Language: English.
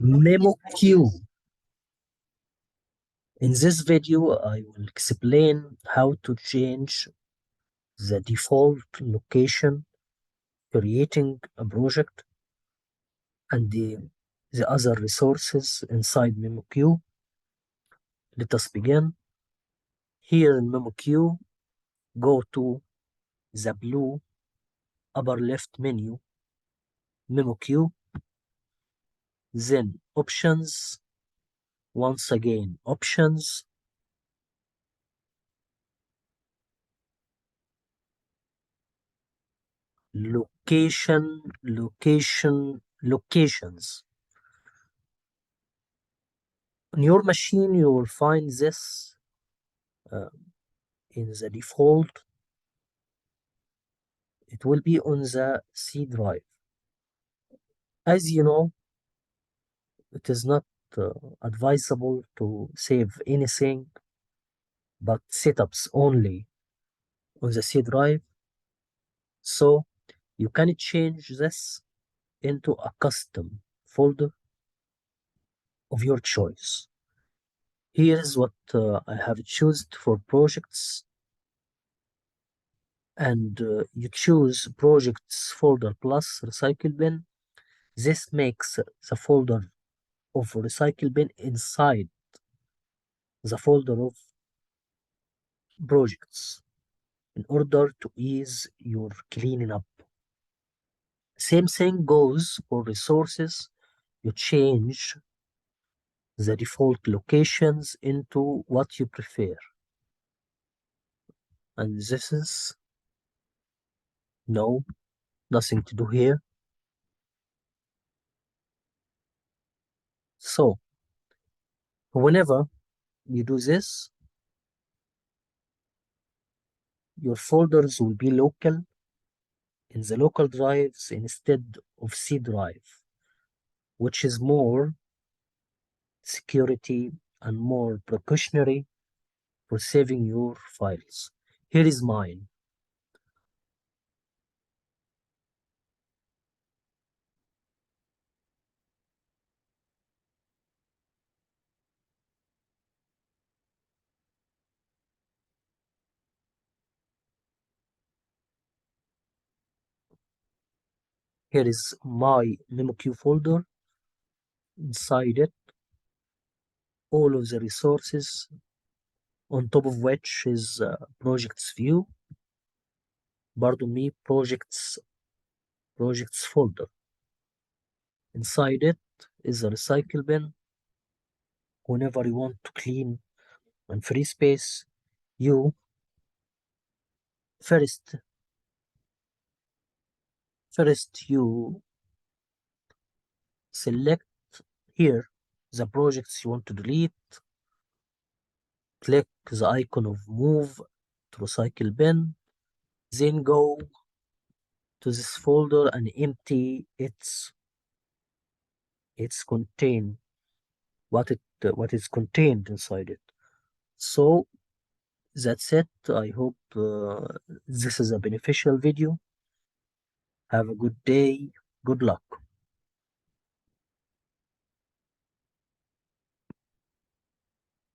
memoQ. In this video, I will explain how to change the default location, creating a project, and the other resources inside memoQ. Let us begin. Here in memoQ, go to the blue upper left menu, memoQ, then options, once again options, locations. On your machine, you will find this uh, in the default. It will be on the C drive. As you know, it is not advisable to save anything but setups only on the C drive. So you can change this into a custom folder of your choice. Here is what I have chosen for projects, and you choose projects folder plus recycle bin. This makes the folder of recycle bin inside the folder of projects in order to ease your cleaning up. Same thing goes for resources. You change the default locations into what you prefer. And this is no, nothing to do here. So whenever you do this, your folders will be local in the local drives instead of C drive, which is more security and more precautionary for saving your files. Here is mine. Here is my memoQ folder. Inside it, all of the resources, on top of which is projects view. Pardon me, projects folder. Inside it is a recycle bin. Whenever you want to clean and free space, you first you select here the projects you want to delete, click the icon of move to recycle bin, then go to this folder and empty its contain what is contained inside it. So that's it. I hope this is a beneficial video. Have a good day. Good luck.